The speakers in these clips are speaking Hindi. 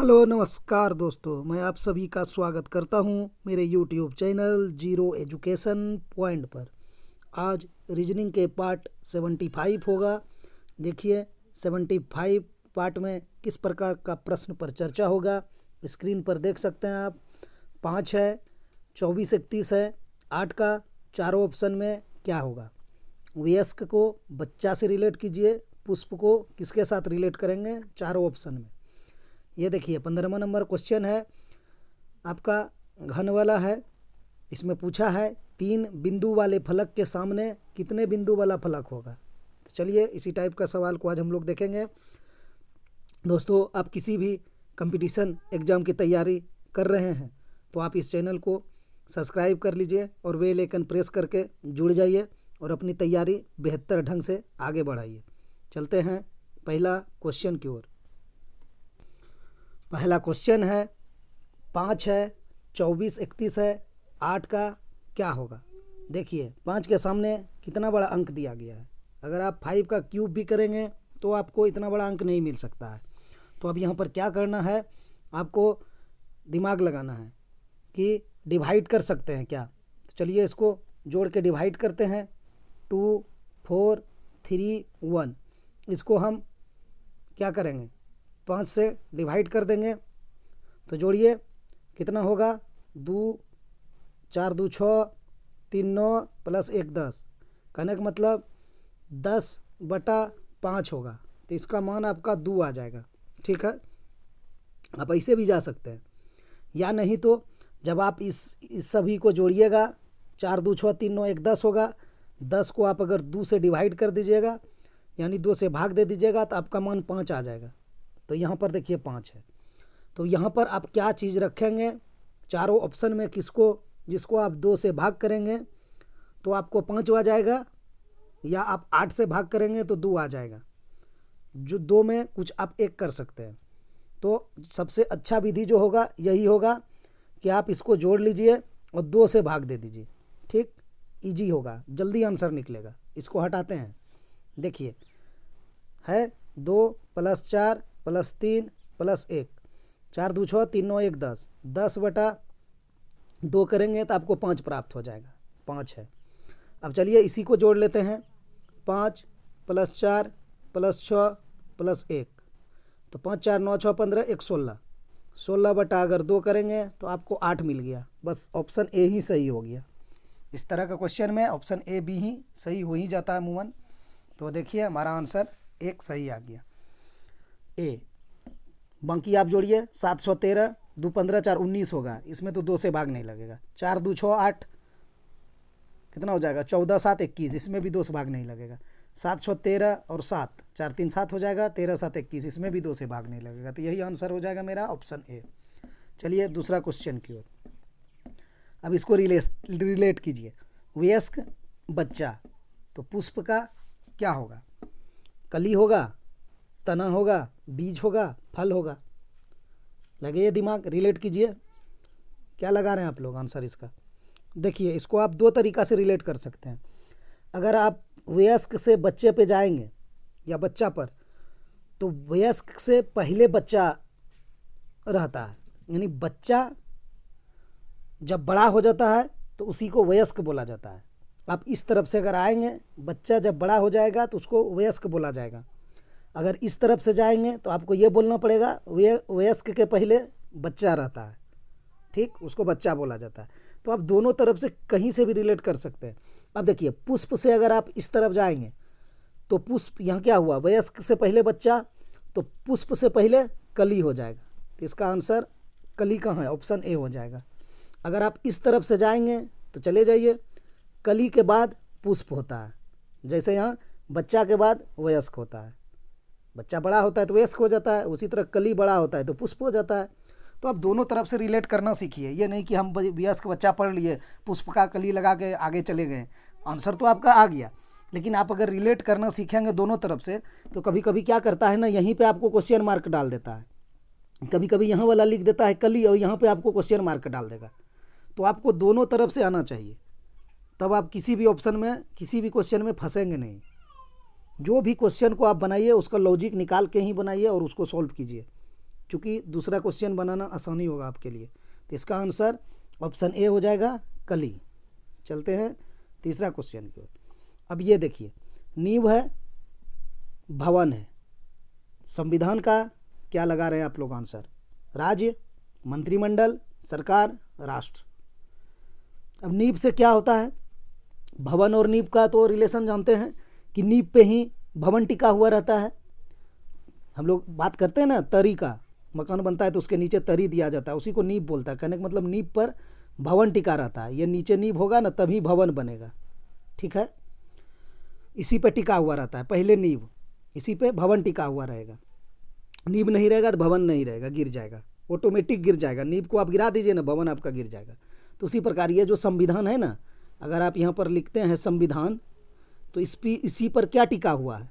हेलो नमस्कार दोस्तों, मैं आप सभी का स्वागत करता हूं मेरे YouTube channel zero education point पर। आज रीजनिंग के पार्ट 75 होगा। देखिए 75 पार्ट में किस प्रकार का प्रश्न पर चर्चा होगा, स्क्रीन पर देख सकते हैं आप। 5 है, 24, 31 है, 8 का चारों ऑप्शन में क्या होगा। वयस्क को बच्चा से रिलेट कीजिए, पुष्प को किसके साथ रिलेट करेंगे चारों ऑप्शन में। ये देखिए 15वां नंबर क्वेश्चन है आपका, घन वाला है। इसमें पूछा है 3 बिंदु वाले फलक के सामने कितने बिंदु वाला फलक होगा। तो चलिए इसी टाइप का सवाल को आज हम लोग देखेंगे। दोस्तों, आप किसी भी कंपटीशन एग्ज़ाम की तैयारी कर रहे हैं तो आप इस चैनल को सब्सक्राइब कर लीजिए और बेल आइकन प्रेस करके जुड़ जाइए और अपनी तैयारी बेहतर ढंग से आगे बढ़ाइए। चलते हैं पहला क्वेश्चन की ओर। पहला क्वेश्चन है 5 है, 24, 31 है, 8 का क्या होगा। देखिए 5 के सामने कितना बड़ा अंक दिया गया है। अगर आप 5 का क्यूब भी करेंगे तो आपको इतना बड़ा अंक नहीं मिल सकता है। तो अब यहाँ पर क्या करना है, आपको दिमाग लगाना है कि डिवाइड कर सकते हैं क्या। तो चलिए इसको जोड़ के डिवाइड करते हैं। 2, 4, 3, 1। इसको हम क्या करेंगे, 5 से डिवाइड कर देंगे। तो जोड़िए कितना होगा, 2, 4, 2, 6, 3, 9 प्लस 1, 10। कहने का मतलब 10/5 होगा। तो इसका मान आपका 2 आ जाएगा। ठीक है, आप ऐसे भी जा सकते हैं, या नहीं तो जब आप इस सभी को जोड़िएगा, 4, 2, 6, 3, 9, 1, 10 होगा। 10 को आप अगर 2 से डिवाइड कर दीजिएगा, यानी 2 से भाग दे दीजिएगा, तो आपका मान 5 आ जाएगा। तो यहाँ पर देखिए 5 है। तो यहाँ पर आप क्या चीज़ रखेंगे, चारों ऑप्शन में जिसको आप 2 से भाग करेंगे तो आपको 5 आ जाएगा, या आप 8 से भाग करेंगे तो 2 आ जाएगा। जो 2 में कुछ आप एक कर सकते हैं। तो सबसे अच्छा विधि जो होगा यही होगा कि आप इसको जोड़ लीजिए और 2 से भाग दे दीजिए। ठीक, इजी होगा, जल्दी आंसर निकलेगा। इसको हटाते हैं। देखिए है 2 + 4 + 3 + 1, 4, 2, 6, 3, 9, 1, 10। 10/2 करेंगे तो आपको 5 प्राप्त हो जाएगा। 5 है। अब चलिए इसी को जोड़ लेते हैं। 5 + 4 + 6 + 1, तो 5, 4, 9, 6, 15, 1, 16। 16/2 करेंगे तो आपको 8 मिल गया। बस ऑप्शन ए ही सही हो गया। इस तरह का क्वेश्चन में ऑप्शन ए बी ही सही हो ही जाता है अमूमन। तो देखिए हमारा आंसर 1 सही आ गया, ए। बाकी आप जोड़िए 713, 2, 15, 4, 19 होगा। इसमें तो 2 से भाग नहीं लगेगा। 4, 2, 6, 8 कितना हो जाएगा, 14, 7, 21। इसमें भी 2 से भाग नहीं लगेगा। 7, 6, 13 और 7, 4, 3, 7 हो जाएगा। 13, 7, 21। इसमें भी 2 से भाग नहीं लगेगा। तो यही आंसर हो जाएगा मेरा, ऑप्शन ए। चलिए दूसरा क्वेश्चन की ओर। अब इसको रिलेट कीजिए। वयस्क बच्चा, तो पुष्प का क्या होगा, कली होगा, तना होगा, बीज होगा, फल होगा। लगे दिमाग, रिलेट कीजिए। क्या लगा रहे हैं आप लोग आंसर इसका। देखिए इसको आप 2 तरीक़ा से रिलेट कर सकते हैं। अगर आप वयस्क से बच्चे पे जाएंगे या बच्चा पर, तो वयस्क से पहले बच्चा रहता है, यानी बच्चा जब बड़ा हो जाता है तो उसी को वयस्क बोला जाता है। आप इस तरफ से अगर आएंगे, बच्चा जब बड़ा हो जाएगा तो उसको वयस्क बोला जाएगा। अगर इस तरफ से जाएंगे तो आपको ये बोलना पड़ेगा वयस्क के पहले बच्चा रहता है। ठीक, उसको बच्चा बोला जाता है। तो आप दोनों तरफ से कहीं से भी रिलेट कर सकते हैं। अब देखिए पुष्प से अगर आप इस तरफ जाएंगे तो पुष्प, यहाँ क्या हुआ, वयस्क से पहले बच्चा, तो पुष्प से पहले कली हो जाएगा। तो इसका आंसर कली कहाँ है, ऑप्शन ए हो जाएगा। अगर आप इस तरफ से जाएंगे तो चले जाइए, कली के बाद पुष्प होता है। जैसे यहाँ बच्चा के बाद वयस्क होता है, बच्चा बड़ा होता है तो वयस्क हो जाता है, उसी तरह कली बड़ा होता है तो पुष्प हो जाता है। तो आप दोनों तरफ से रिलेट करना सीखिए। ये नहीं कि हम वयस्क बच्चा पढ़ लिए, पुष्प का कली लगा के आगे चले गए, आंसर तो आपका आ गया। लेकिन आप अगर रिलेट करना सीखेंगे दोनों तरफ से, तो कभी कभी क्या करता है ना, यहीं पे आपको क्वेश्चन मार्क डाल देता है। कभी कभी यहाँ वाला लिख देता है कली और यहाँ पे आपको क्वेश्चन मार्क डाल देगा। तो आपको दोनों तरफ से आना चाहिए, तब आप किसी भी ऑप्शन में, किसी भी क्वेश्चन में फंसेंगे नहीं। जो भी क्वेश्चन को आप बनाइए उसका लॉजिक निकाल के ही बनाइए और उसको सॉल्व कीजिए। चूँकि दूसरा क्वेश्चन बनाना आसानी होगा आपके लिए। तो इसका आंसर ऑप्शन ए हो जाएगा, कली। चलते हैं तीसरा क्वेश्चन की ओर। अब ये देखिए, नींव है, भवन है, संविधान का क्या लगा रहे हैं आप लोग आंसर? राज्य, मंत्रिमंडल, सरकार, राष्ट्र। अब नींव से क्या होता है? भवन और नींव का तो रिलेशन जानते हैं कि नींव पे ही भवन टिका हुआ रहता है। हम लोग बात करते हैं ना, तरी का मकान बनता है तो उसके नीचे तरी दिया जाता है, उसी को नींव बोलता है। कहने का मतलब नींव पर भवन टिका रहता है। ये नीचे नींव होगा ना तभी भवन बनेगा, ठीक है। इसी पे टिका हुआ रहता है, पहले नींव, इसी पे भवन टिका हुआ रहेगा। नींव नहीं रहेगा तो भवन नहीं रहेगा, गिर जाएगा, ऑटोमेटिक गिर जाएगा। नींव को आप गिरा दीजिए ना, भवन आपका गिर जाएगा। तो उसी प्रकार ये जो संविधान है ना, अगर आप यहाँ पर लिखते हैं संविधान, तो इसी पर क्या टिका हुआ है?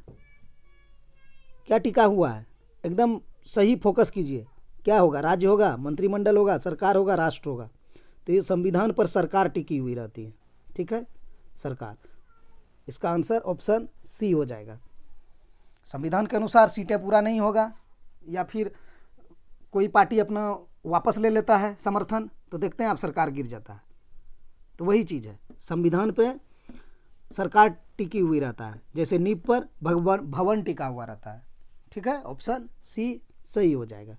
क्या टिका हुआ है? एकदम सही फोकस कीजिए। क्या होगा? राज्य होगा, मंत्रिमंडल होगा, सरकार होगा, राष्ट्र होगा। तो ये संविधान पर सरकार टिकी हुई रहती है, ठीक है, सरकार। इसका आंसर ऑप्शन सी हो जाएगा। संविधान के अनुसार सीटें पूरा नहीं होगा या फिर कोई पार्टी अपना वापस ले लेता है समर्थन, तो देखते हैं आप सरकार गिर जाता है। तो वही चीज़ है, संविधान पे सरकार टिकी हुई रहता है, जैसे नींव पर भवन टिका हुआ रहता है, ठीक है। ऑप्शन सी सही हो जाएगा।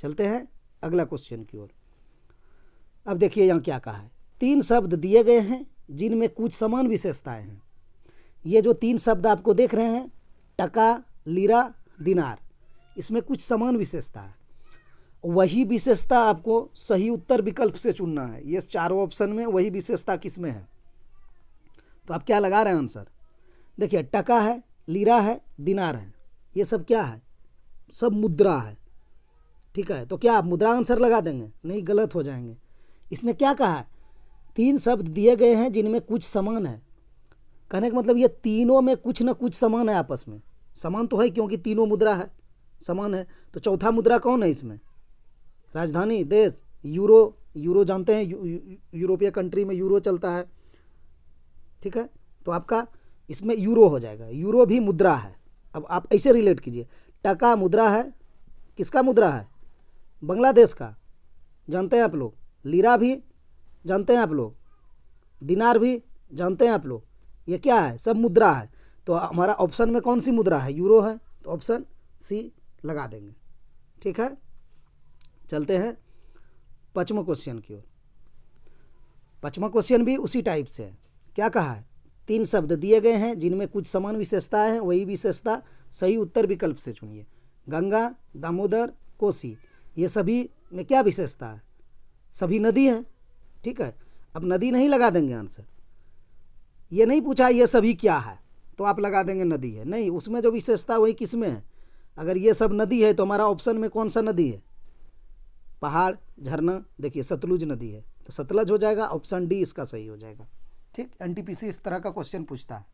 चलते हैं अगला क्वेश्चन की ओर। अब देखिए यहाँ क्या कहा है। 3 शब्द दिए गए हैं जिनमें कुछ समान विशेषताएं हैं। ये जो 3 शब्द आपको देख रहे हैं, टका, लीरा, दिनार, इसमें कुछ समान विशेषता है। वही विशेषता आपको सही उत्तर विकल्प से चुनना है। ये चारों ऑप्शन में वही विशेषता किस में है? तो आप क्या लगा रहे हैं आंसर? देखिए, टका है, लीरा है, दिनार है, ये सब क्या है? सब मुद्रा है, ठीक है। तो क्या आप मुद्रा आंसर लगा देंगे? नहीं, गलत हो जाएंगे। इसने क्या कहा है? 3 शब्द दिए गए हैं जिनमें कुछ समान है। कहने का मतलब ये तीनों में कुछ ना कुछ समान है आपस में। समान तो है क्योंकि तीनों मुद्रा है, समान है। तो चौथा मुद्रा कौन है इसमें? राजधानी, देश, यूरो। यूरो जानते हैं, यूरोपीय कंट्री में यूरो चलता है, ठीक है। तो आपका इसमें यूरो हो जाएगा। यूरो भी मुद्रा है। अब आप ऐसे रिलेट कीजिए, टका मुद्रा है, किसका मुद्रा है? बांग्लादेश का, जानते हैं आप लोग। लीरा भी जानते हैं आप लोग, दिनार भी जानते हैं आप लोग। ये क्या है? सब मुद्रा है। तो हमारा ऑप्शन में कौन सी मुद्रा है? यूरो है। तो ऑप्शन सी लगा देंगे, ठीक है। चलते हैं 5वां क्वेश्चन की ओर। 5वां क्वेश्चन भी उसी टाइप से है। क्या कहा है? 3 शब्द दिए गए हैं जिनमें कुछ समान विशेषताएं हैं, वही विशेषता सही उत्तर विकल्प से चुनिए। गंगा, दामोदर, कोसी, ये सभी में क्या विशेषता है? सभी नदी है, ठीक है। अब नदी नहीं लगा देंगे आंसर। ये नहीं पूछा ये सभी क्या है तो आप लगा देंगे नदी है, नहीं। उसमें जो विशेषता वही किस में है? अगर ये सब नदी है तो हमारा ऑप्शन में कौन सा नदी है? पहाड़, झरना। देखिए सतलुज नदी है, तो सतलज हो जाएगा। ऑप्शन डी इसका सही हो जाएगा, ठीक। एनटीपीसी इस तरह का क्वेश्चन पूछता है,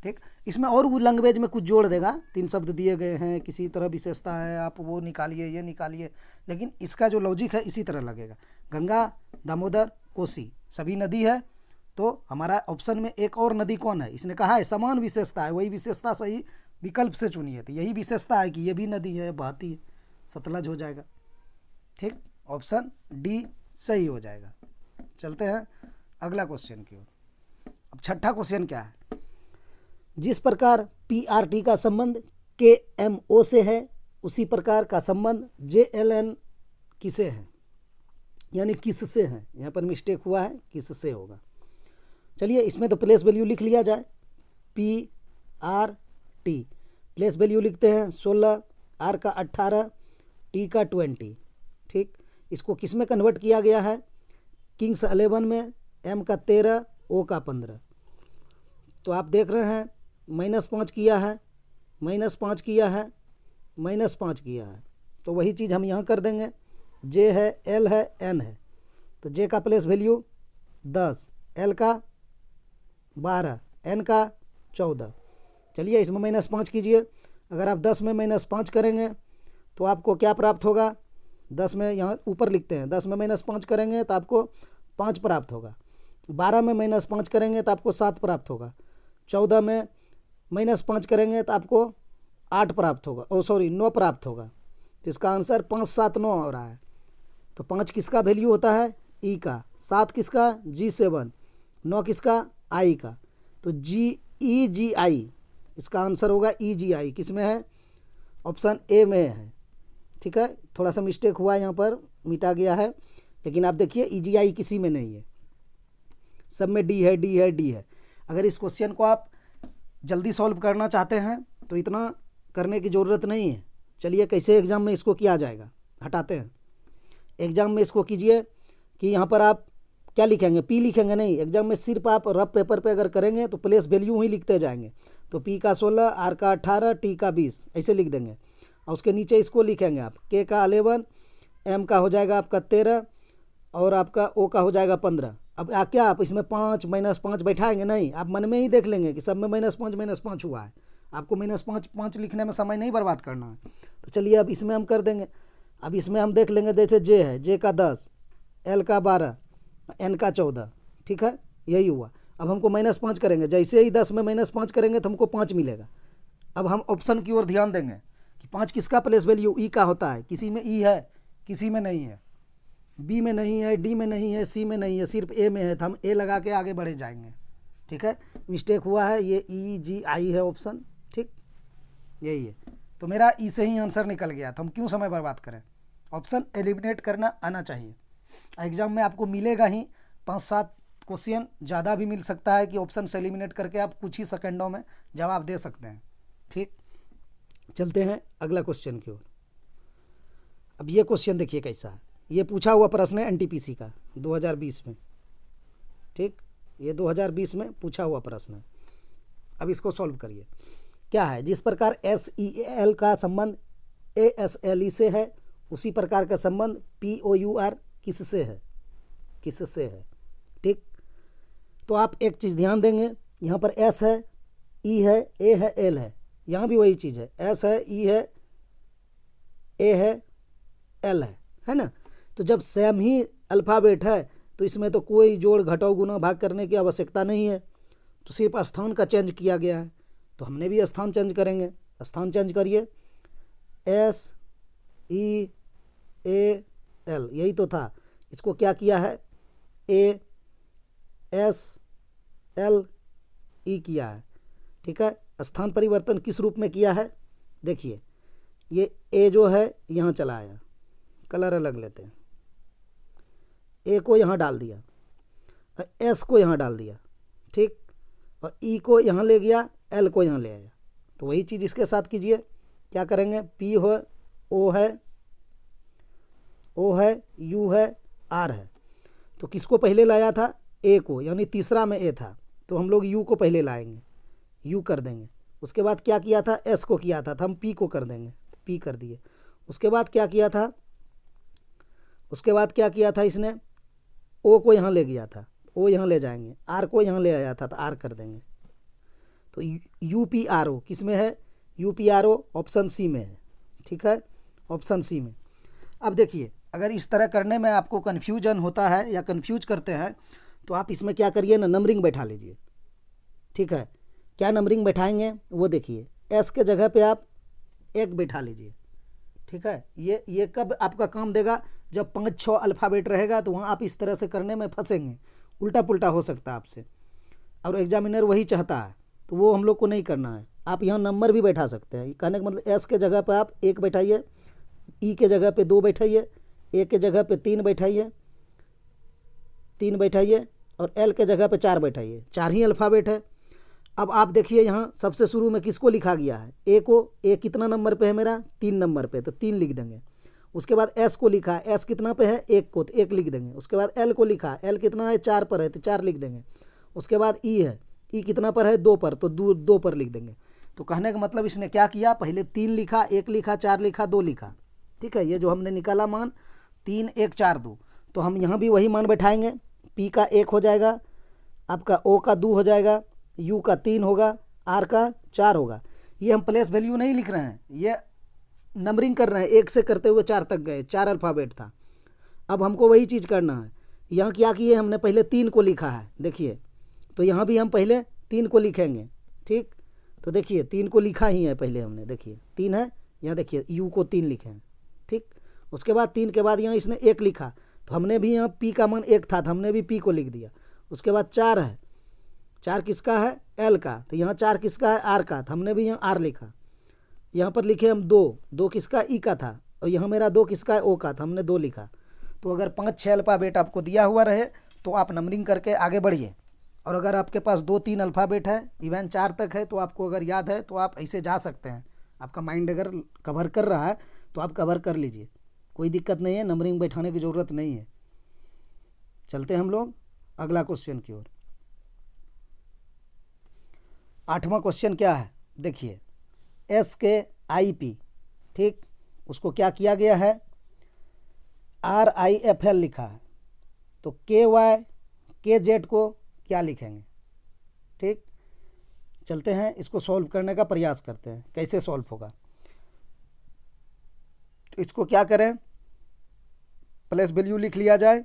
ठीक। इसमें और वो लैंग्वेज में कुछ जोड़ देगा। 3 शब्द दिए गए हैं, किसी तरह विशेषता है, आप वो निकालिए, ये निकालिए, लेकिन इसका जो लॉजिक है इसी तरह लगेगा। गंगा, दामोदर, कोसी सभी नदी है, तो हमारा ऑप्शन में एक और नदी कौन है? इसने कहा है समान विशेषता है, वही विशेषता सही विकल्प से चुनिए। तो यही विशेषता है कि ये भी नदी है, बहती है, सतलज हो जाएगा, ठीक। ऑप्शन डी सही हो जाएगा। चलते हैं अगला क्वेश्चन की ओर। अब 6ठा क्वेश्चन क्या है? जिस प्रकार पीआरटी का संबंध केएमओ से है, उसी प्रकार का संबंध जेएलएन किसे है? यानी किससे है? यहाँ पर मिस्टेक हुआ है, किससे होगा। चलिए इसमें तो प्लेस वैल्यू लिख लिया जाए। पीआरटी प्लेस वैल्यू लिखते हैं 16, आर का 18, टी का 20, ठीक। इसको किस में कन्वर्ट किया गया है? किंग्स 11 में, एम का 13, ओ का 15। तो आप देख रहे हैं -5 किया है, -5 किया है, -5 किया है। तो वही चीज़ हम यहाँ कर देंगे। जे है, एल है, एन है, तो जे का प्लेस वैल्यू 10, एल का 12, एन का 14। चलिए इसमें -5 कीजिए। अगर आप 10 में -5 करेंगे तो आपको क्या प्राप्त होगा? 10 में यहाँ ऊपर लिखते हैं, 10 में -5 करेंगे तो आपको 5 प्राप्त होगा। 12 में -5 करेंगे तो आपको 7 प्राप्त होगा। 14 में -5 करेंगे तो आपको 8 प्राप्त होगा, 9 प्राप्त होगा। तो इसका आंसर 5 7 9 हो रहा है। तो 5 किसका वैल्यू होता है, ई का, 7 किसका, G7, 9 किसका, आई का। तो GEGI इसका आंसर होगा EGI। किस में है, ऑप्शन ए में है। ठीक है, थोड़ा सा मिस्टेक हुआ यहाँ पर, मिटा गया है, लेकिन आप देखिए EGI किसी में नहीं है, सब में डी है, डी है, डी है। अगर इस क्वेश्चन को आप जल्दी सॉल्व करना चाहते हैं तो इतना करने की ज़रूरत नहीं है। चलिए कैसे एग्ज़ाम में इसको किया जाएगा, हटाते हैं। एग्ज़ाम में इसको कीजिए कि यहाँ पर आप क्या लिखेंगे, पी लिखेंगे नहीं। एग्जाम में सिर्फ आप रफ पेपर पे अगर करेंगे तो प्लेस वैल्यू ही लिखते जाएंगे। तो पी का 16, आर का 18, टी का 20 ऐसे लिख देंगे। और उसके नीचे इसको लिखेंगे आप, के का 11, एम का हो जाएगा आपका 13 और आपका ओ का हो जाएगा 15। अब क्या आप इसमें 5 -5 बैठाएंगे नहीं, आप मन में ही देख लेंगे कि सब में -5 हुआ है। आपको -5 लिखने में समय नहीं बर्बाद करना है। तो चलिए अब इसमें हम कर देंगे। अब इसमें हम देख लेंगे, जैसे जे है, जे का 10, एल का 12, एन का 14। ठीक है, यही हुआ। अब हमको -5 करेंगे, जैसे ही 10 में -5 करेंगे तो हमको 5 मिलेगा। अब हम ऑप्शन की ओर ध्यान देंगे कि 5 किसका प्लेस वैल्यू, ई का होता है। किसी में ई है, किसी में नहीं है, बी में नहीं है, डी में नहीं है, सी में नहीं है, सिर्फ ए में है। तो हम ए लगा के आगे बढ़े जाएंगे। ठीक है, मिस्टेक हुआ है, ये EGI है ऑप्शन। ठीक, यही है। तो मेरा ई से ही आंसर निकल गया, तो हम क्यों समय बर्बाद करें। ऑप्शन एलिमिनेट करना आना चाहिए। एग्जाम में आपको मिलेगा ही 5-7 क्वेश्चन, ज़्यादा भी मिल सकता है कि ऑप्शन से एलिमिनेट करके आप कुछ ही सेकंडों में जवाब दे सकते हैं। ठीक, चलते हैं अगला क्वेश्चन की ओर। अब ये क्वेश्चन देखिए कैसा है। ये पूछा हुआ प्रश्न है NTPC का 2020 में। ठीक, ये 2020 में पूछा हुआ प्रश्न है। अब इसको सॉल्व करिए। क्या है, जिस प्रकार SEL का संबंध ASLE से है, उसी प्रकार का संबंध POUR किससे है, किससे है। ठीक, तो आप एक चीज़ ध्यान देंगे, यहाँ पर S है, E है, A है, L है। यहाँ भी वही चीज़ है, S है, E है, A है, L है ना। तो जब सेम ही अल्फ़ाबेट है तो इसमें तो कोई जोड़ घटाव गुना भाग करने की आवश्यकता नहीं है, तो सिर्फ स्थान का चेंज किया गया है। तो हमने भी स्थान चेंज करेंगे। स्थान चेंज करिए, SEAL, यही तो था। इसको क्या किया है, ASLE किया है। ठीक है, स्थान परिवर्तन किस रूप में किया है, देखिए ये ए जो है यहाँ चला आया, कलर अलग लेते हैं, ए को यहाँ डाल दिया, एस को यहाँ डाल दिया। ठीक, और ई को यहाँ ले गया, एल को यहाँ ले आया। तो वही चीज़ इसके साथ कीजिए। क्या करेंगे, पी हो, ओ है, यू है, आर है। तो किसको पहले लाया था, ए को, यानी तीसरा में ए था, तो हम लोग यू को पहले लाएंगे, यू कर देंगे। उसके बाद क्या किया था, एस को किया था, तो हम पी को कर देंगे, पी कर दिए। उसके बाद क्या किया था, उसके बाद क्या किया था इसने, ओ को यहाँ ले गया था, ओ यहाँ ले जाएंगे, आर को यहाँ ले आया था तो आर कर देंगे। तो UPRO किस में है, UPRO ऑप्शन सी में है। ठीक है, ऑप्शन सी में। अब देखिए, अगर इस तरह करने में आपको कन्फ्यूजन होता है या कन्फ्यूज करते हैं तो आप इसमें क्या करिए ना, नंबरिंग बैठा लीजिए। ठीक है, क्या नंबरिंग बैठाएंगे वो देखिए, एस के जगह पे आप 1 बैठा लीजिए। ठीक है, ये कब आपका काम देगा, जब 5-6 अल्फ़ाबेट रहेगा तो वहाँ आप इस तरह से करने में फंसेंगे, उल्टा पुल्टा हो सकता है आपसे, और एग्जामिनर वही चाहता है, तो वो हम लोग को नहीं करना है। आप यहाँ नंबर भी बैठा सकते हैं। कहने का मतलब एस के जगह पर आप 1 बैठाइए, ई के जगह पे 2 बैठाइए, ए के जगह पे 3 बैठाइए, 3 बैठाइए, और एल के जगह पे 4 बैठाइए। 4 ही अल्फ़ाबेट है। अब आप देखिए यहाँ सबसे शुरू में किसको लिखा गया है, ए को। ए कितना नंबर पे है मेरा, 3 नंबर पे, तो 3 लिख देंगे। उसके बाद एस को लिखा है, एस कितना पे है, 1 को, तो 1 लिख देंगे। उसके बाद एल को लिखा, एल कितना है, 4 पर है, तो 4 लिख देंगे। उसके बाद ई है, ई कितना पर है, 2 पर, तो 2 पर लिख देंगे। तो कहने का मतलब इसने क्या किया, पहले 3 लिखा, 1 लिखा, 4 लिखा, 2 लिखा। ठीक है, ये जो हमने निकाला मान 3, 1, 4, 2, तो हम यहाँ भी वही मान बैठाएंगे। पी का 1 हो जाएगा, आपका ओ का 2 हो जाएगा, यू का 3 होगा, आर का 4 होगा। ये हम प्लेस वैल्यू नहीं लिख रहे हैं, ये नंबरिंग कर रहे हैं। 1 से करते हुए 4 तक गए, 4 अल्फ़ाबेट था। अब हमको वही चीज़ करना है। यहाँ क्या किए, हमने पहले 3 को लिखा है, देखिए, तो यहाँ भी हम पहले 3 को लिखेंगे। ठीक, तो देखिए 3 को लिखा ही है पहले हमने, देखिए 3 है, यहाँ देखिए यू को 3 लिखे हैं। ठीक। उसके बाद 3 के बाद यहाँ इसने 1 लिखा, तो हमने भी यहाँ p का मान 1 था तो हमने भी p को लिख दिया। उसके बाद 4 है, 4 किसका है, l का, तो यहाँ 4 किसका है, r का, तो हमने भी यहाँ r लिखा। यहाँ पर लिखे हम 2, 2 किसका, e का था, और यहाँ मेरा 2 किसका है, o का, तो हमने 2 लिखा। तो अगर 5-6 अल्फ़ाबेट आपको दिया हुआ रहे तो आप नंबरिंग करके आगे बढ़िए। और अगर आपके पास 2-3 अल्फ़ाबेट है, इवन 4 तक है, तो आपको अगर याद है तो आप ऐसे जा सकते हैं। आपका माइंड अगर कवर कर रहा है तो आप कवर कर लीजिए, कोई दिक्कत नहीं है, नंबरिंग बैठाने की ज़रूरत नहीं है। चलते हैं हम लोग अगला क्वेश्चन की ओर। 8वां क्वेश्चन क्या है, देखिए SKIP, ठीक, उसको क्या किया गया है, RIFL लिखा है, तो KY KZ को क्या लिखेंगे, ठीक। चलते हैं इसको सॉल्व करने का प्रयास करते हैं, कैसे सॉल्व होगा। तो इसको क्या करें, प्लेस वैल्यू लिख लिया जाए,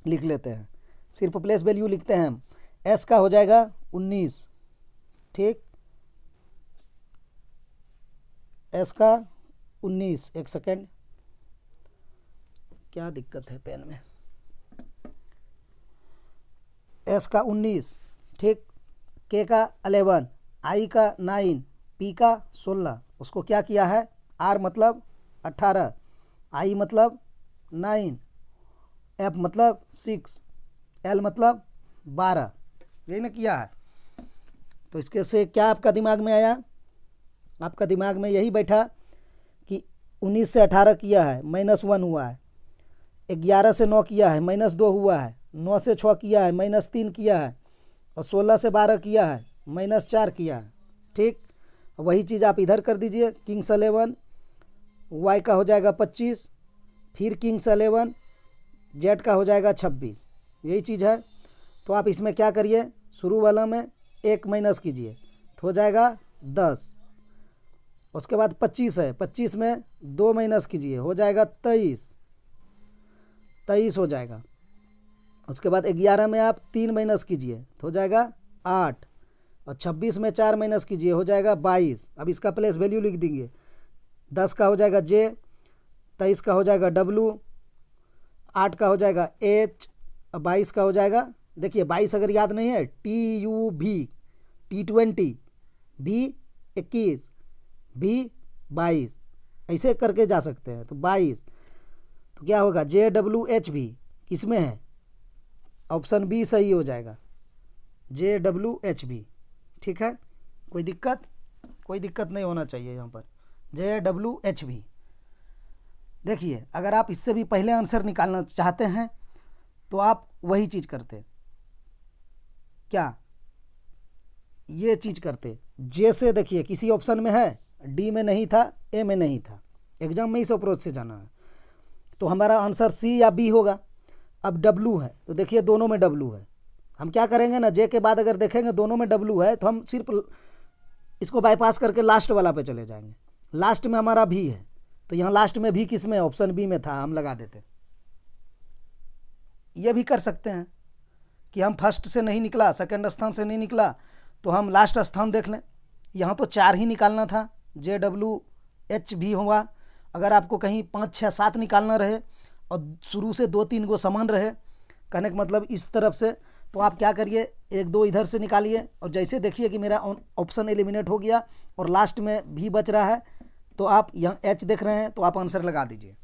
लिख लेते हैं, सिर्फ प्लेस वैल्यू लिखते हैं हम। S का हो जाएगा 19, ठीक, S का 19, एक सेकेंड, क्या दिक्कत है पेन में, S का 19, ठीक, K का 11, I का 9, P का 16, उसको क्या किया है, R मतलब 18, I मतलब 9, F मतलब 6, L मतलब 12, यही ना किया है। तो इसके से क्या आपका दिमाग में आया, आपका दिमाग में यही बैठा कि 19 से 18 किया है, -1 हुआ है, 11 से 9 किया है, -2 हुआ है, 9 से 6 किया है, -3 किया है, और 16 से 12 किया है, -4 किया है, ठीक। वही चीज़ आप इधर कर दीजिए, किंग्स 11, Y का हो जाएगा 25, फिर किंग्स 11, Z का हो जाएगा 26, यही चीज़ है। तो आप इसमें क्या करिए, शुरू वाला में 1 माइनस कीजिए तो हो जाएगा 10, उसके बाद 25 है, 25 में 2 माइनस कीजिए हो जाएगा 23, 23 हो जाएगा। उसके बाद 11 में आप 3 माइनस कीजिए तो हो जाएगा 8, और 26 में 4 माइनस कीजिए हो जाएगा 22। अब इसका प्लेस वैल्यू लिख देंगे, 10 का हो जाएगा J, 23 का हो जाएगा W, 8 का हो जाएगा H, और 22 का हो जाएगा, देखिए 22 अगर याद नहीं है, TUV, T20, B21, B22, ऐसे करके जा सकते हैं। तो 22, तो क्या होगा, JWH किस में है, ऑप्शन बी सही हो जाएगा, JWH, ठीक है। कोई दिक्कत नहीं होना चाहिए यहाँ पर, JWH। देखिए अगर आप इससे भी पहले आंसर निकालना चाहते हैं तो आप वही चीज़ करते, क्या ये चीज़ करते, जैसे देखिए किसी ऑप्शन में है, डी में नहीं था, ए में नहीं था, एग्जाम में इस अप्रोच से जाना है, तो हमारा आंसर सी या बी होगा। अब डब्लू है तो देखिए दोनों में डब्लू है, हम क्या करेंगे ना, जे के बाद अगर देखेंगे दोनों में डब्लू है तो हम सिर्फ इसको बाईपास करके लास्ट वाला पे चले जाएंगे। लास्ट में हमारा भी है तो यहाँ लास्ट में भी किस में, ऑप्शन बी में था, हम लगा देते। ये भी कर सकते हैं कि हम फर्स्ट से नहीं निकला, सेकंड स्थान से नहीं निकला, तो हम लास्ट स्थान देख लें। यहाँ तो 4 ही निकालना था, JWH भी हुआ। अगर आपको कहीं 5, 6, 7 निकालना रहे और शुरू से 2-3 को समान रहे, कहने का मतलब इस तरफ से, तो आप क्या करिए, 1-2 इधर से निकालिए, और जैसे देखिए कि मेरा ऑप्शन एलिमिनेट हो गया और लास्ट में भी बच रहा है, तो आप यहाँ H देख रहे हैं तो आप आंसर लगा दीजिए।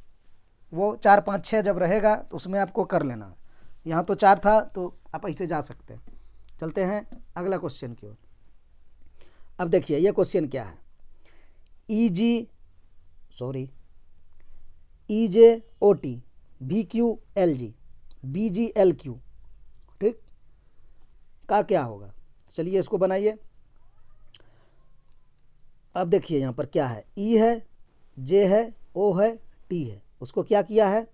वो 4, 5, 6 जब रहेगा तो उसमें आपको कर लेना है। यहाँ तो 4 था तो आप ऐसे जा सकते हैं। चलते हैं अगला क्वेश्चन की ओर। अब देखिए ये क्वेश्चन क्या है, EJOT VQLG BGLQ, ठीक, का क्या होगा। चलिए इसको बनाइए। अब देखिए यहाँ पर क्या है, E है, J है, O है, T है, उसको क्या किया है,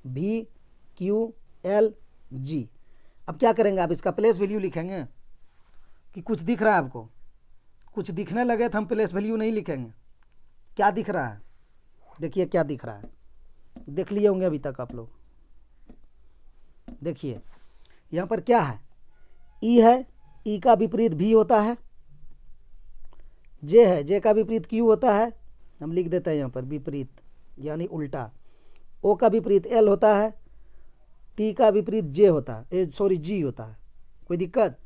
VQLG। अब क्या करेंगे, आप इसका प्लेस वैल्यू लिखेंगे कि कुछ दिख रहा है आपको, कुछ दिखने लगे तो हम प्लेस वैल्यू नहीं लिखेंगे। क्या दिख रहा है, देखिए क्या दिख रहा है, देख लिए होंगे अभी तक आप लोग। देखिए यहाँ पर क्या है, E है, E का विपरीत V होता है, J है, J का विपरीत Q होता है, हम लिख देते हैं यहाँ पर विपरीत यानी उल्टा। ओ का विपरीत एल होता है, टी का विपरीत जे होता है, जी होता है। कोई दिक्कत?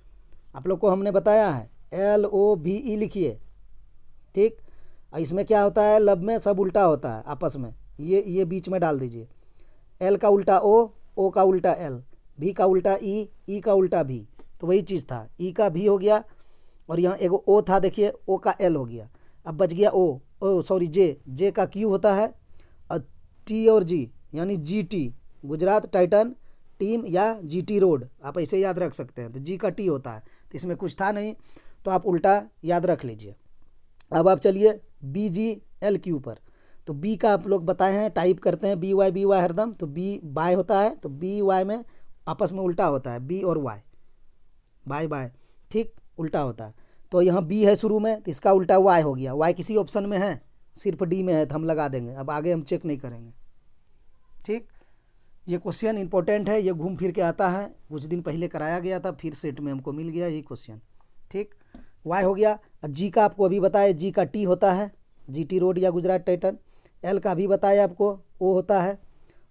आप लोग को हमने बताया है, LOVE लिखिए, ठीक। इसमें क्या होता है, लब में सब उल्टा होता है आपस में, ये बीच में डाल दीजिए। एल का उल्टा ओ का उल्टा एल, भी का उल्टा ई का उल्टा भी, तो वही चीज़ था, ई का भी हो गया और यहाँ एगो ओ था, देखिए ओ का एल हो गया। अब बच गया जे का क्यू होता है, और टी और जी यानी GT, गुजरात टाइटन टीम या GT रोड, आप ऐसे याद रख सकते हैं। तो जी का टी होता है, तो इसमें कुछ था नहीं, तो आप उल्टा याद रख लीजिए। अब आप चलिए BGLQ पर। तो बी का आप लोग बताए हैं, टाइप करते हैं BY हरदम, तो बी बाय होता है, तो BY में आपस में उल्टा होता है, बी और वाई, बाय, ठीक, उल्टा होता है। तो यहाँ बी है शुरू में, तो इसका उल्टा वाई हो गया। वाई किसी ऑप्शन में है, सिर्फ डी में है, तो हम लगा देंगे। अब आगे हम चेक नहीं करेंगे, ठीक। ये क्वेश्चन इंपॉर्टेंट है, ये घूम फिर के आता है, कुछ दिन पहले कराया गया था, फिर सेट में हमको मिल गया ये क्वेश्चन, ठीक। वाई हो गया। जी का आपको अभी बताया, जी का टी होता है, GT रोड या गुजरात टाइटन। एल का भी बताया आपको, ओ होता है।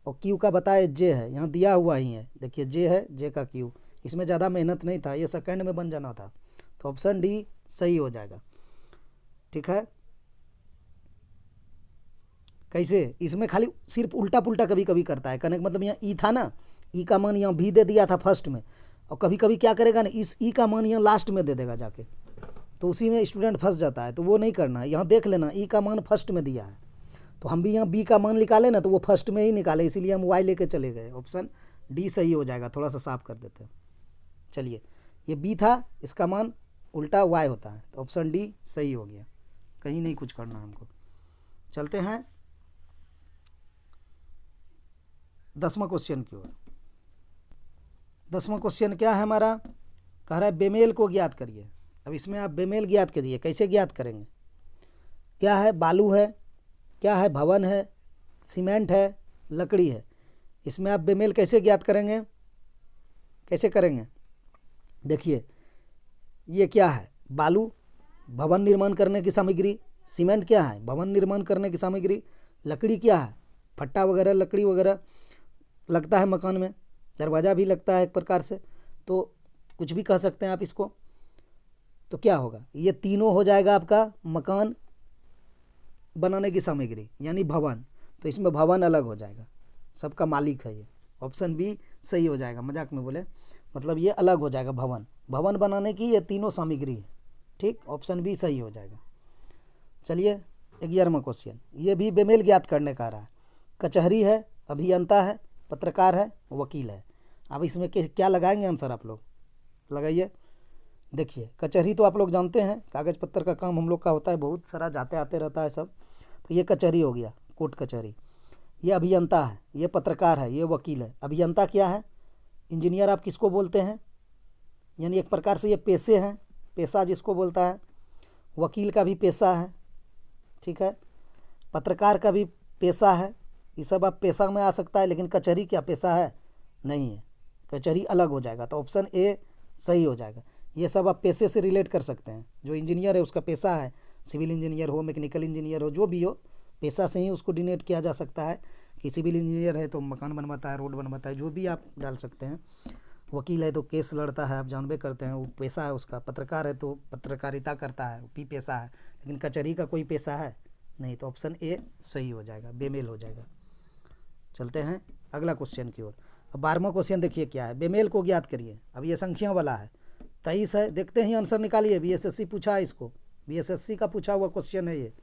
और क्यू का बताया जे है, यहाँ दिया हुआ ही है, देखिए जे है, जे का क्यू। इसमें ज़्यादा मेहनत नहीं था, ये सेकंड में बन जाना था, तो ऑप्शन डी सही हो जाएगा, ठीक है। कैसे? इसमें खाली सिर्फ उल्टा पुल्टा कभी कभी करता है, कहने का मतलब यहाँ ई था ना, ई का मान यहाँ भी दे दिया था फर्स्ट में, और कभी कभी क्या करेगा ना, इस ई का मान यहाँ लास्ट में दे देगा जाके, तो उसी में स्टूडेंट फंस जाता है। तो वो नहीं करना है, यहाँ देख लेना ई का मान फर्स्ट में दिया है, तो हम भी यहाँ बी का मान निकाले ना, तो वो फर्स्ट में ही निकाले, इसीलिए हम वाई लेके चले गए। ऑप्शन डी सही हो जाएगा। थोड़ा सा साफ कर देते हैं, चलिए। ये बी था, इसका मान उल्टा वाई होता है, तो ऑप्शन डी सही हो गया, कहीं नहीं कुछ करना हमको। चलते हैं 10वां क्वेश्चन की ओर। 10वां क्वेश्चन क्या है हमारा, कह रहा है बेमेल को ज्ञात करिए। अब इसमें आप बेमेल ज्ञात कीजिए, कैसे ज्ञात करेंगे? क्या है, बालू है, क्या है, भवन है, सीमेंट है, लकड़ी है। इसमें आप बेमेल कैसे ज्ञात करेंगे? कैसे करेंगे? देखिए, ये क्या है, बालू भवन निर्माण करने की सामग्री, सीमेंट क्या है, भवन निर्माण करने की सामग्री, लकड़ी क्या है, फट्टा वगैरह, लकड़ी वगैरह लगता है मकान में, दरवाज़ा भी लगता है एक प्रकार से, तो कुछ भी कह सकते हैं आप इसको। तो क्या होगा, ये तीनों हो जाएगा आपका मकान बनाने की सामग्री यानी भवन, तो इसमें भवन अलग हो जाएगा, सबका मालिक है ये। ऑप्शन बी सही हो जाएगा, मजाक में बोले, मतलब ये अलग हो जाएगा, भवन बनाने की ये तीनों सामग्री है, ठीक। ऑप्शन बी सही हो जाएगा। चलिए 11वां क्वेश्चन, ये भी बेमेल ज्ञात करने का रहा है। कचहरी है, अभियंता है, पत्रकार है, वकील है। अब इसमें क्या लगाएंगे आंसर, आप लोग लगाइए। देखिए, कचहरी तो आप लोग जानते हैं, कागज़ पत्तर का काम हम लोग का होता है, बहुत सारा जाते आते रहता है सब, तो ये कचहरी हो गया, कोर्ट कचहरी। ये अभियंता है, ये पत्रकार है, ये वकील है। अभियंता क्या है, इंजीनियर आप किसको बोलते हैं, यानी एक प्रकार से ये पेशे हैं, पेशा जिसको बोलता है। वकील का भी पेशा है, ठीक है। पत्रकार का भी पेशा है, ये सब आप पेशा में आ सकता है, लेकिन कचहरी क्या पेशा है? नहीं है, कचहरी अलग हो जाएगा, तो ऑप्शन ए सही हो जाएगा। ये सब आप पेशे से रिलेट कर सकते हैं, जो इंजीनियर है उसका पेशा है, सिविल इंजीनियर हो, मैकेनिकल इंजीनियर हो, जो भी हो, पेशा से ही उसको डिनोट किया जा सकता है कि सिविल इंजीनियर है तो मकान बनवाता है, रोड बनवाता है, जो भी आप डाल सकते हैं। वकील है तो केस लड़ता है, आप जानबे करते हैं, वो पेशा है उसका। पत्रकार है तो पत्रकारिता करता है, वो भी पेशा है, लेकिन कचहरी का कोई पेशा है नहीं, तो ऑप्शन ए सही हो जाएगा, बेमेल हो जाएगा। चलते हैं अगला क्वेश्चन की ओर। अब 12वां क्वेश्चन देखिए क्या है, बेमेल को ज्ञात करिए। अब ये संख्या वाला है, 23 है, देखते ही आंसर निकालिए। BSSC पूछा है इसको, BSSC का पूछा हुआ क्वेश्चन है ये,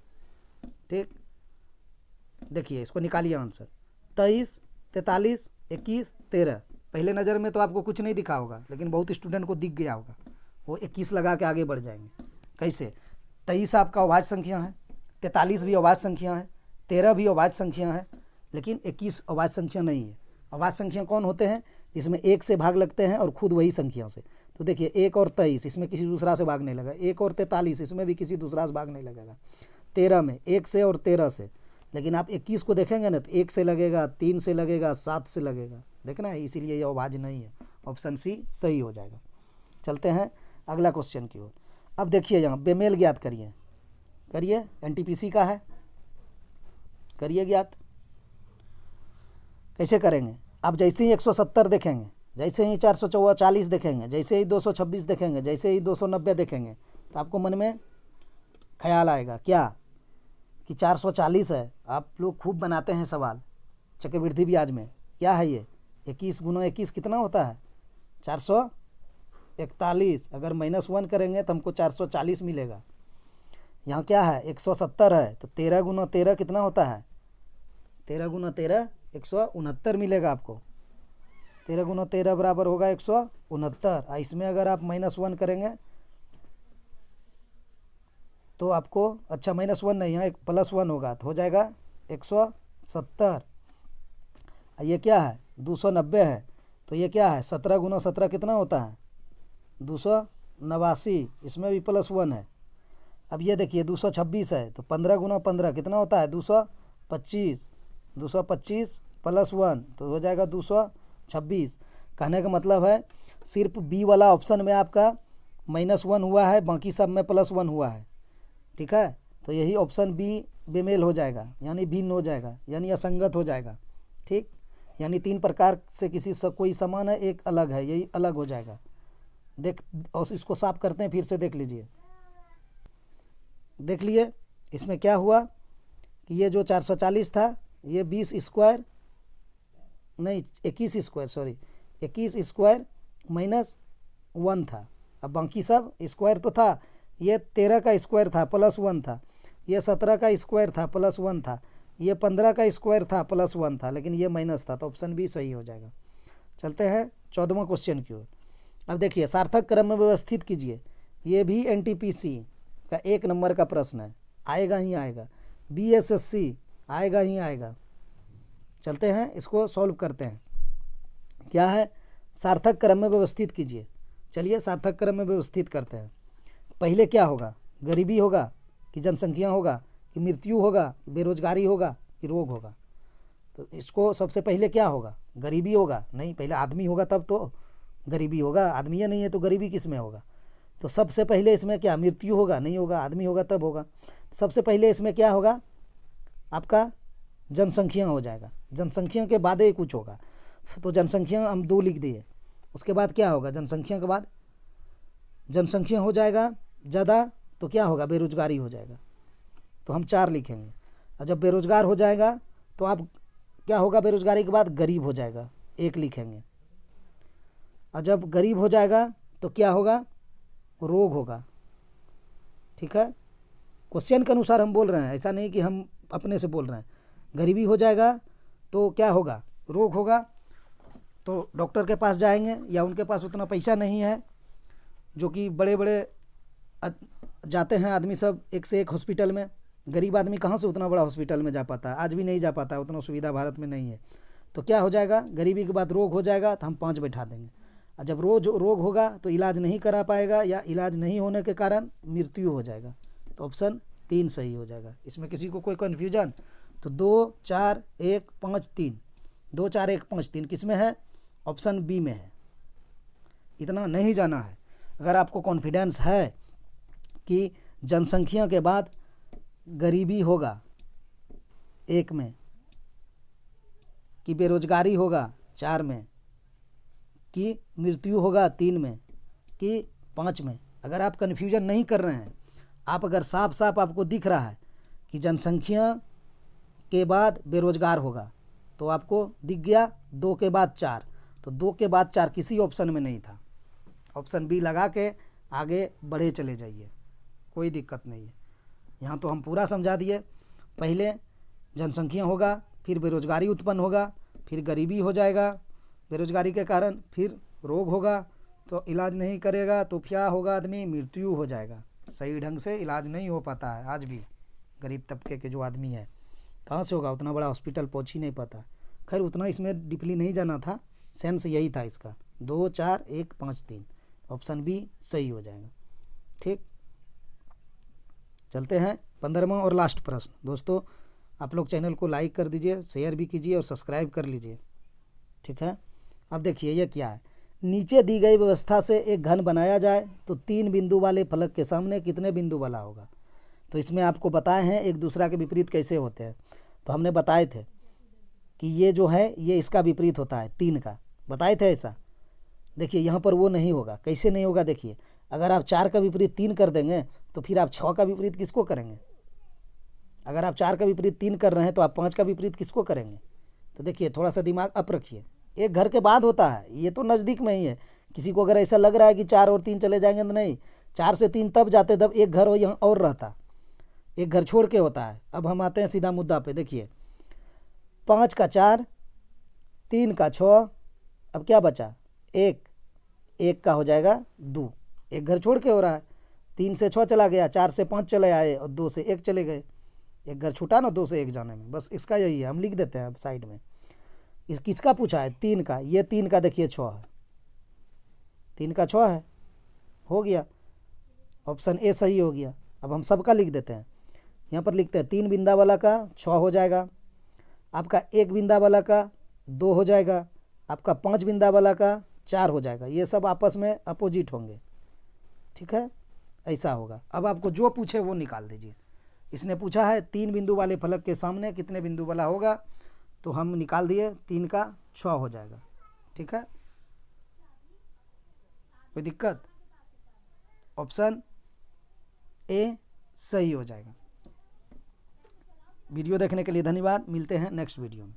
ठीक। देखिए इसको निकालिए आंसर, 23, 43, 21, 13। पहले नज़र में तो आपको कुछ नहीं दिखा होगा, लेकिन बहुत स्टूडेंट को दिख गया होगा, वो 21 लगा के आगे बढ़ जाएंगे। कैसे? 23 आपका अभाज्य संख्या है, 43 भी अभाज्य संख्या है, 13 भी अभाज्य संख्या है, लेकिन 21 अभाज्य संख्या नहीं है। अभाज्य संख्या कौन होते हैं? जिसमें 1 से भाग लगते हैं और खुद वही संख्या से। तो देखिए 1 और 23 इसमें किसी दूसरा से भाग नहीं लगा, 1 और 43 इसमें भी किसी दूसरा से भाग नहीं लगेगा। 13 में 1 से और 13 से, लेकिन आप 21 को देखेंगे ना तो 1 से लगेगा, 3 से लगेगा, 7 से लगेगा, देखना है, इसीलिए ये अभाज्य नहीं है। ऑप्शन सी सही हो जाएगा। चलते हैं अगला क्वेश्चन की ओर। अब देखिए यहाँ बेमेल ज्ञात करिए, NTPC का है, करिए ज्ञात। कैसे करेंगे? आप जैसे ही 170 देखेंगे, जैसे ही 444 देखेंगे, जैसे ही 226 देखेंगे, जैसे ही 290 देखेंगे, तो आपको मन में ख्याल आएगा क्या कि 440 है। आप लोग खूब बनाते हैं सवाल चक्रवृद्धि ब्याज में। क्या है ये? 21 गुना 21 कितना होता है? 441। अगर -1 करेंगे तो हमको 440 मिलेगा। यहाँ क्या है? 170 है, तो 13 गुना 13 कितना होता है? 13 गुना 13 169 मिलेगा आपको। 13 गुना 13 बराबर होगा 169। इसमें अगर आप -1 करेंगे तो आपको, अच्छा -1 नहीं, यहाँ एक +1 होगा तो हो जाएगा 170। ये क्या है? 290 है, तो ये क्या है? 17 गुना 17 कितना होता है? 289। इसमें भी +1 है। अब ये देखिए 226 है, तो 15 गुना 15 कितना होता है? 225। 225 +1 तो हो जाएगा 226। कहने का मतलब है सिर्फ बी वाला ऑप्शन में आपका -1 हुआ है, बाकी सब में +1 हुआ है। ठीक है, तो यही ऑप्शन बी बेमेल हो जाएगा, यानी भिन्न हो जाएगा, यानी असंगत हो जाएगा। ठीक, यानी 3 प्रकार से किसी से कोई समान है, एक अलग है, यही अलग हो जाएगा। देख, और इसको साफ करते हैं, फिर से देख लीजिए। देख लिए इसमें क्या हुआ कि ये जो 440 था, ये 20 स्क्वायर नहीं 21 स्क्वायर, सॉरी 21 स्क्वायर -1 था। अब बाकी सब स्क्वायर तो था, ये 13 का स्क्वायर था +1 था, ये 17 का स्क्वायर था +1 था, ये 15 का स्क्वायर था +1 था, लेकिन ये माइनस था, तो ऑप्शन बी सही हो जाएगा। चलते हैं 14वां क्वेश्चन की ओर। अब देखिए सार्थक क्रम में व्यवस्थित कीजिए। ये भी एनटीपीसी का 1 नंबर का प्रश्न है, आएगा ही आएगा। बीएसएससी आएगा ही आएगा। चलते हैं इसको सॉल्व करते हैं। क्या है? सार्थक क्रम में व्यवस्थित कीजिए। चलिए सार्थक क्रम में व्यवस्थित करते हैं। पहले क्या होगा? गरीबी होगा कि जनसंख्या होगा कि मृत्यु होगा, बेरोजगारी होगा कि रोग होगा? तो इसको सबसे पहले क्या होगा? गरीबी होगा? नहीं, पहले आदमी होगा तब तो गरीबी होगा। आदमी ही नहीं है तो गरीबी किस में होगा? तो सबसे पहले इसमें क्या? मृत्यु होगा? नहीं होगा, आदमी होगा तब होगा। सबसे पहले इसमें क्या होगा? आपका जनसंख्या हो जाएगा। जनसंख्या के बाद ही कुछ होगा, तो जनसंख्या हम 2 लिख दिए। उसके बाद क्या होगा? जनसंख्या के बाद जनसंख्या हो जाएगा ज़्यादा, तो क्या होगा? बेरोजगारी हो जाएगा, तो हम 4 लिखेंगे। और जब बेरोजगार हो जाएगा तो आप क्या होगा? बेरोजगारी के बाद गरीब हो जाएगा, 1 लिखेंगे। और जब गरीब हो जाएगा तो क्या होगा? रोग होगा। ठीक है, क्वेश्चन के अनुसार हम बोल रहे हैं, ऐसा नहीं कि हम अपने से बोल रहे हैं। गरीबी हो जाएगा तो क्या होगा? रोग होगा, तो डॉक्टर के पास जाएंगे, या उनके पास उतना पैसा नहीं है, जो कि बड़े बड़े जाते हैं आदमी सब एक से एक हॉस्पिटल में। गरीब आदमी कहाँ से उतना बड़ा हॉस्पिटल में जा पाता है? आज भी नहीं जा पाता, उतना सुविधा भारत में नहीं है। तो क्या हो जाएगा? गरीबी के बाद रोग हो जाएगा, तो हम 5 बैठा देंगे। और जब रोग होगा तो इलाज नहीं करा पाएगा, या इलाज नहीं होने के कारण मृत्यु हो जाएगा, तो ऑप्शन 3 सही हो जाएगा। इसमें किसी को कोई कन्फ्यूजन? तो 2 4 1 5 3, 2 4 1 5 3 किस में है? ऑप्शन बी में है। इतना नहीं जाना है। अगर आपको कॉन्फिडेंस है कि जनसंख्या के बाद गरीबी होगा 1 में, कि बेरोजगारी होगा 4 में, कि मृत्यु होगा 3 में, कि 5 में, अगर आप कन्फ्यूजन नहीं कर रहे हैं, आप अगर साफ साफ आपको दिख रहा है कि जनसंख्या के बाद बेरोजगार होगा, तो आपको दिख गया 2 के बाद 4, तो 2 के बाद 4 किसी ऑप्शन में नहीं था। ऑप्शन बी लगा के आगे बढ़े चले जाइए, कोई दिक्कत नहीं है। यहाँ तो हम पूरा समझा दिए। पहले जनसंख्या होगा, फिर बेरोजगारी उत्पन्न होगा, फिर गरीबी हो जाएगा बेरोजगारी के कारण, फिर रोग होगा, तो इलाज नहीं करेगा तो क्या होगा? आदमी मृत्यु हो जाएगा। सही ढंग से इलाज नहीं हो पाता है आज भी। गरीब तबके के जो आदमी है, कहाँ से होगा? उतना बड़ा हॉस्पिटल पहुँच ही नहीं पाता। खैर उतना इसमें डीपली नहीं जाना था, सेंस यही था इसका। 2 4 1 5 3, ऑप्शन बी सही हो जाएगा। ठीक, चलते हैं 15वां और लास्ट प्रश्न। दोस्तों आप लोग चैनल को लाइक कर दीजिए, शेयर भी कीजिए और सब्सक्राइब कर लीजिए। ठीक है, अब देखिए ये क्या है। नीचे दी गई व्यवस्था से एक घन बनाया जाए तो 3 बिंदु वाले फलक के सामने कितने बिंदु वाला होगा? तो इसमें आपको बताए हैं एक दूसरा के विपरीत कैसे होते हैं, तो हमने बताए थे कि ये जो है ये इसका विपरीत होता है 3 का, बताए थे ऐसा। देखिए यहाँ पर वो नहीं होगा। कैसे नहीं होगा देखिए, अगर आप 4 का विपरीत 3 कर देंगे तो फिर आप 6 का विपरीत किसको करेंगे? अगर आप 4 का विपरीत 3 कर रहे हैं तो आप 5 का विपरीत किसको करेंगे? तो देखिए थोड़ा सा दिमाग अप रखिए, एक घर के बाद होता है, ये तो नज़दीक में ही है। किसी को अगर ऐसा लग रहा है कि 4 और 3 चले जाएंगे तो नहीं, 4 से 3 तब जाते जब एक घर हो यहाँ और रहता, एक घर छोड़ के होता है। अब हम आते हैं सीधा मुद्दा पे। देखिए 5 का 4, 3 का 6, अब क्या बचा? 1, 1 का हो जाएगा 2, एक घर छोड़ के हो रहा है। 3 से 6 चला गया, 4 से 5 चले आए और 2 से 1 चले गए, एक घर छूटा ना 2 से 1 जाने में। बस इसका यही है, हम लिख देते हैं साइड में। इस किसका पूछा है? 3 का। ये 3 का देखिए 6 है, 3 का 6 है, हो गया, ऑप्शन ए सही हो गया। अब हम सबका लिख देते हैं, यहाँ पर लिखते हैं 3 बिंदा वाला का 6 हो जाएगा, आपका 1 बिंदा वाला का 2 हो जाएगा, आपका 5 बिंदा वाला का 4 हो जाएगा। ये सब आपस में अपोजिट होंगे, ठीक है, ऐसा होगा। अब आपको जो पूछे वो निकाल दीजिए। इसने पूछा है 3 बिंदु वाले फलक के सामने कितने बिंदु वाला होगा, तो हम निकाल दिए 3 का 6 हो जाएगा, ठीक है, कोई दिक्कत? ऑप्शन ए सही हो जाएगा। वीडियो देखने के लिए धन्यवाद, मिलते हैं नेक्स्ट वीडियो में।